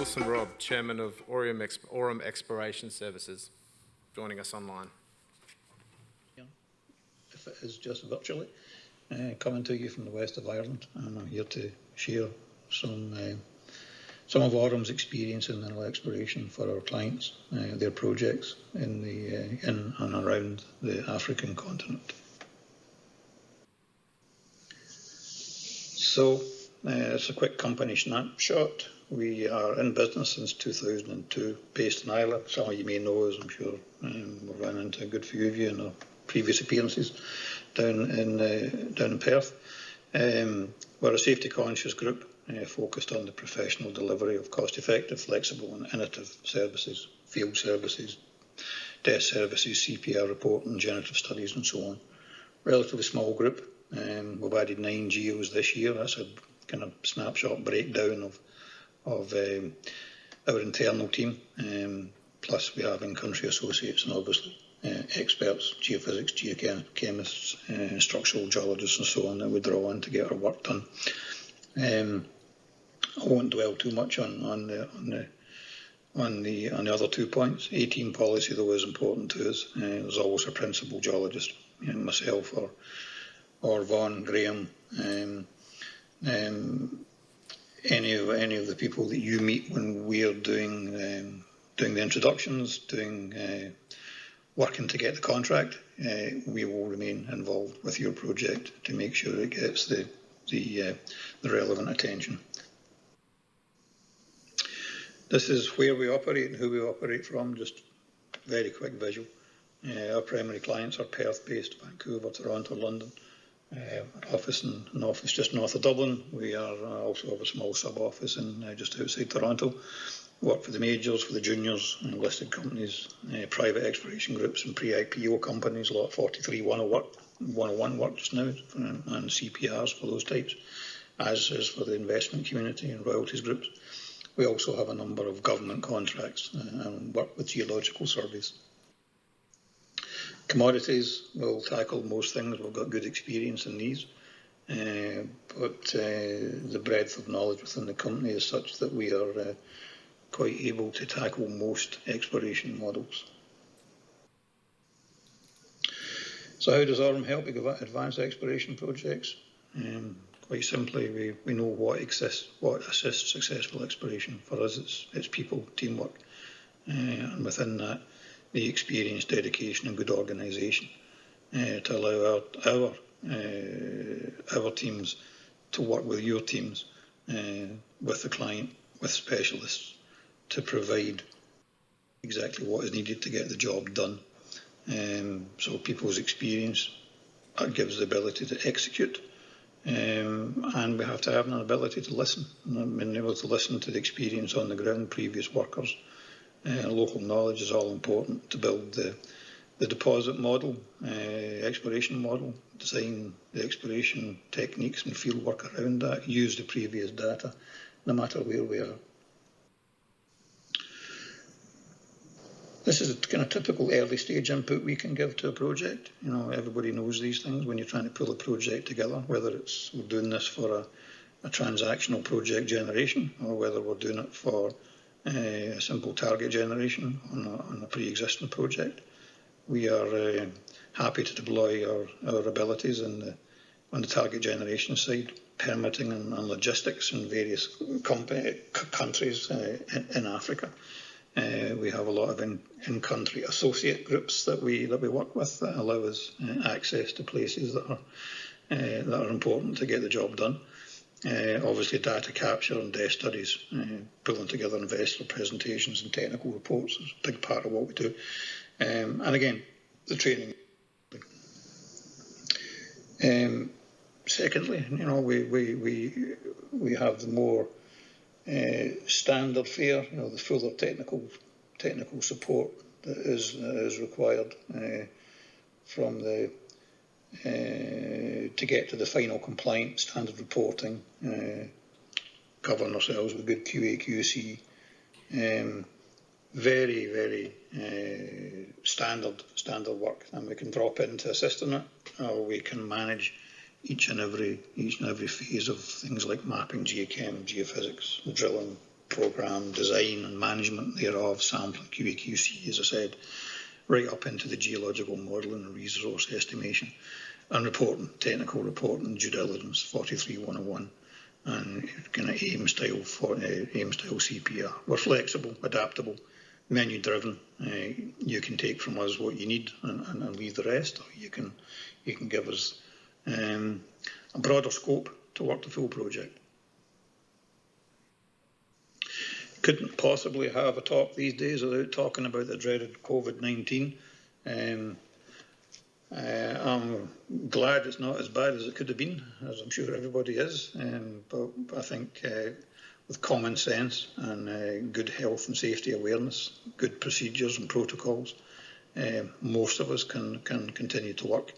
Wilson Robb, Chairman of Aurum Exploration Services, joining us online. If it is just virtually, coming to you from the west of Ireland, and I'm here to share some of Aurum's experience in mineral exploration for our clients, their projects in and around the African continent. So, it's a quick company snapshot. We are in business since 2002, based in Ireland. Some of you may know us, I'm sure. We've run into a good few of you in our previous appearances down in Perth. We're a safety-conscious group focused on the professional delivery of cost-effective, flexible and innovative services, field services, desk services, CPR reporting, generative studies and so on. Relatively small group. We've added 9 geos this year. That's a kind of snapshot breakdown of our internal team. Plus we have in-country associates and obviously experts, geophysics, geochemists, structural geologists and so on that we draw on to get our work done. I won't dwell too much on the other 2 points. A-team policy though is important to us. There's always a principal geologist, myself or Vaughan, Graham, any of the people that you meet when we're doing the introductions, working to get the contract. We will remain involved with your project to make sure it gets the relevant attention. This is where we operate and who we operate from. Just very quick visual. Our primary clients are Perth-based, Vancouver, Toronto, London. Office just north of Dublin. We are also have a small sub-office in just outside Toronto. Work for the majors, for the juniors, listed companies, private exploration groups and pre-IPO companies, a lot of 101 work just now, and CPRs for those types, as is for the investment community and royalties groups. We also have a number of government contracts and work with geological surveys. Commodities, we'll tackle most things. We've got good experience in these, but the breadth of knowledge within the company is such that we are quite able to tackle most exploration models. So how does Aurum help advance exploration projects? Quite simply, we know what assists successful exploration. For us, it's people, teamwork, and within that, the experience, dedication and good organisation to allow our teams to work with your teams, with the client, with specialists, to provide exactly what is needed to get the job done. So people's experience gives the ability to execute, and we have to have an ability to listen, and being able to listen to the experience on the ground, previous workers. Local knowledge is all important to build the deposit model, exploration model, design the exploration techniques and field work around that, use the previous data, no matter where we are. This is a kind of typical early stage input we can give to a project. Everybody knows these things when you're trying to pull a project together, whether we're doing this for a transactional project generation or whether we're doing it for a simple target generation on a pre-existing project. We are happy to deploy our abilities on the target generation side, permitting and logistics in various countries in Africa. We have a lot of in-country associate groups that we work with that allow us access to places that are important to get the job done. Obviously data capture and desk studies, pulling together investor presentations and technical reports is a big part of what we do. And again, the training. Secondly, we have the more standard fare, the fuller technical support that is required from to get to the final compliant standard reporting, covering ourselves with good QA, QC, very, very standard work, and we can drop into assist in it, or we can manage each and every phase of things like mapping, geochem, geophysics, drilling, programme design and management thereof, sampling, QA/QC, as I said, right up into the geological modelling and resource estimation, and reporting, technical reporting, due diligence, 43-101, and kind of AIM style CPR. We're flexible, adaptable, menu driven. You can take from us what you need and leave the rest, or you can give us a broader scope to work the full project. Couldn't possibly have a talk these days without talking about the dreaded COVID-19. I'm glad it's not as bad as it could have been, as I'm sure everybody is, but I think with common sense and good health and safety awareness, good procedures and protocols, most of us can continue to work.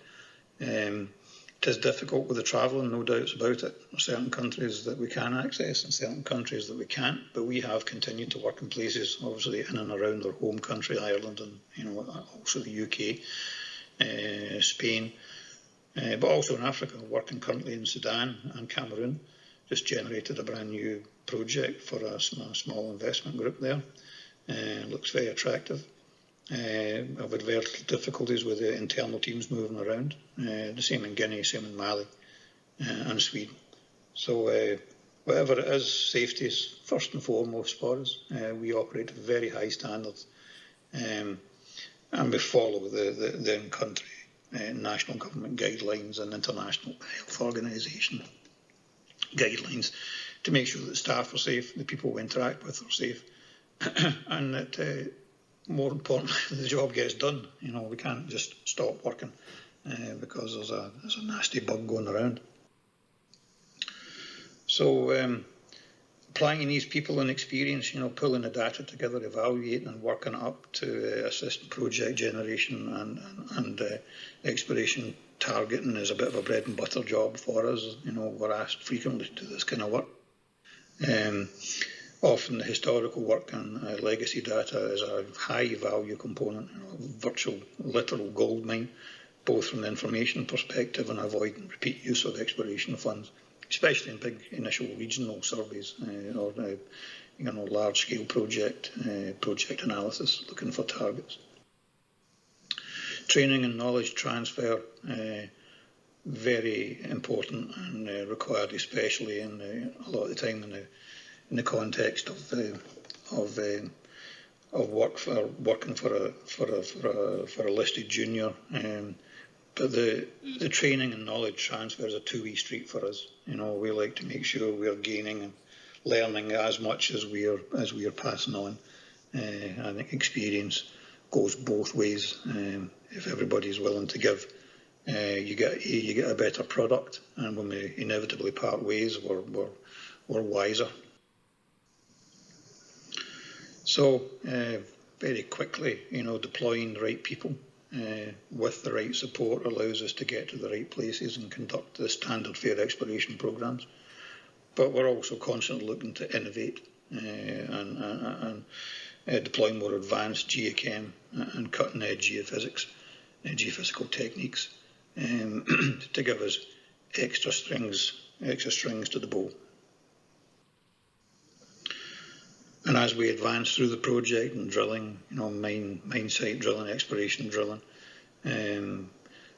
It is difficult with the travelling, no doubts about it. There are certain countries that we can access and certain countries that we can't, but we have continued to work in places, obviously in and around our home country, Ireland, and also the UK, Spain, but also in Africa, working currently in Sudan and Cameroon. Just generated a brand new project for a small investment group there. Looks very attractive. I've had very difficulties with the internal teams moving around. The same in Guinea, same in Mali and Sweden. So whatever it is, safety is first and foremost for us. We operate at very high standards, and we follow the in-country national government guidelines and international health organisation guidelines to make sure that staff are safe, the people we interact with are safe, and that more importantly, the job gets done. You know, we can't just stop working because there's a nasty bug going around. So applying these people and experience, you know, pulling the data together, evaluating and working up to assist project generation and exploration targeting is a bit of a bread and butter job for us. You know, we're asked frequently to do this kind of work. Often the historical work and legacy data is a high value component, you know, virtual, literal gold mine, both from the information perspective and avoiding repeat use of exploration funds, especially in big initial regional surveys or you know, large scale project analysis looking for targets. Training and knowledge transfer, very important and required, especially in a lot of the time in the context of working for a listed junior. But the training and knowledge transfer is a two-way street for us. You know, we like to make sure we are gaining and learning as much as we are passing on. I think experience goes both ways. If everybody is willing to give, you get a better product, and when we inevitably part ways, we're wiser. So very quickly, you know, deploying the right people with the right support allows us to get to the right places and conduct the standard fair exploration programs. But we're also constantly looking to innovate and deploy more advanced geochem and cutting-edge geophysics and geophysical techniques to give us extra strings to the bow. And as we advance through the project and drilling, you know, mine site drilling, exploration drilling, and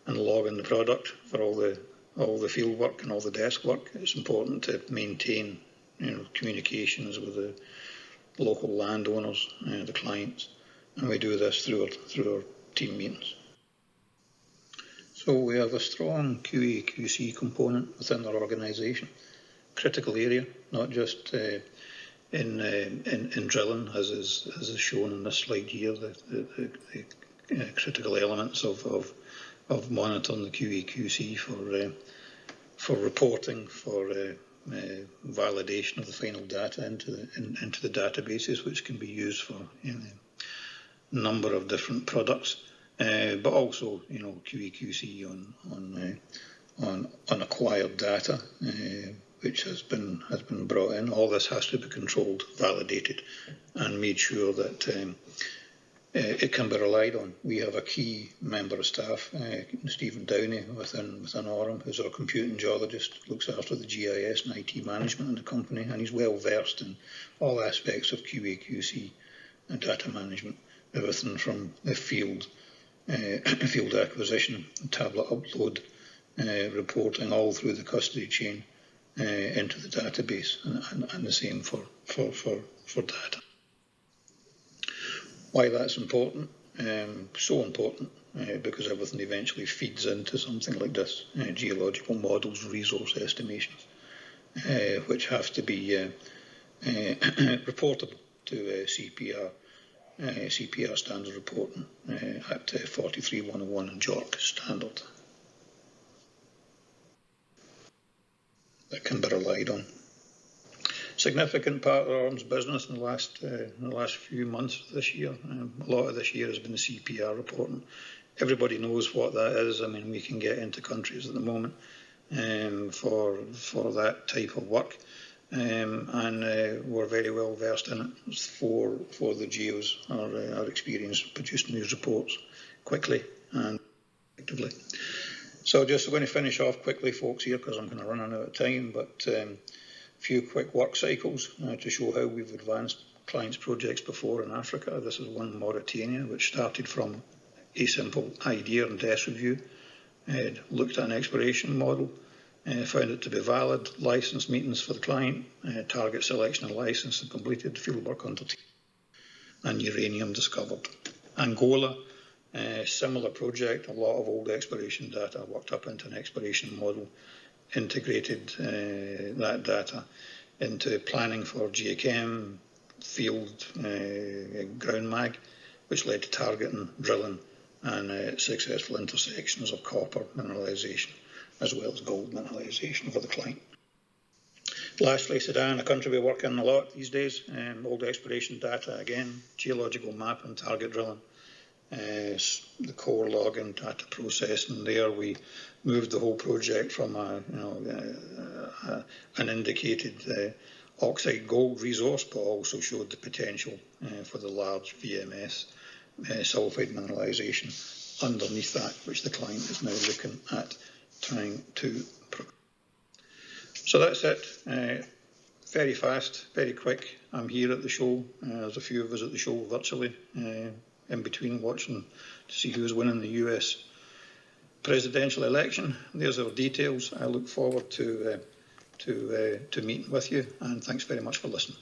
logging the product for all the field work and all the desk work, it's important to maintain, you know, communications with the local landowners, the clients, and we do this through our team meetings. So we have a strong QA/QC component within our organisation, critical area, not just in drilling, as is shown in this slide here, the critical elements of monitoring the QA/QC for reporting, for validation of the final data into the databases, which can be used for, you know, a number of different products, but also, you know, QA/QC on acquired data, which has been brought in. All this has to be controlled, validated, and made sure that it can be relied on. We have a key member of staff, Stephen Downey, within Aurum, who's our computing geologist, looks after the GIS and IT management in the company, and he's well versed in all aspects of QA, QC and data management, everything from the field acquisition, tablet upload, reporting all through the custody chain into the database, and the same for data. Why that's important? So important because everything eventually feeds into something like this, geological models, resource estimations, which have to be reportable to CPR. CPR standard reporting at 43101 and JORC standard. That can be relied on. Significant part of Aurum's business in the last few months of this year. A lot of this year has been the CPR reporting. Everybody knows what that is. I mean, we can get into countries at the moment for that type of work. And we're very well versed in it. For the geos, our experience producing these reports quickly and effectively. So just going to finish off quickly, folks, here, because I'm kind of running out of time, but a few quick work cycles to show how we've advanced clients' projects before in Africa. This is one Mauritania, which started from a simple idea and desk review, looked at an exploration model, found it to be valid, license meetings for the client, target selection and license and completed, fieldwork undertaken, and uranium discovered. Angola, similar project, a lot of old exploration data worked up into an exploration model, integrated that data into planning for geochem, field, ground mag, which led to targeting, drilling and successful intersections of copper mineralisation, as well as gold mineralisation for the client. Lastly, Sudan, a country we work in a lot these days, old exploration data again, geological mapping, target drilling, the core logging, data processing. There we moved the whole project from an indicated oxide gold resource, but also showed the potential for the large VMS sulfide mineralisation underneath that, which the client is now looking at trying to. So that's it. Very fast, very quick. I'm here at the show. There's a few of us at the show virtually, in between watching to see who's winning the US presidential election. There's our details. I look forward to meeting with you, and thanks very much for listening.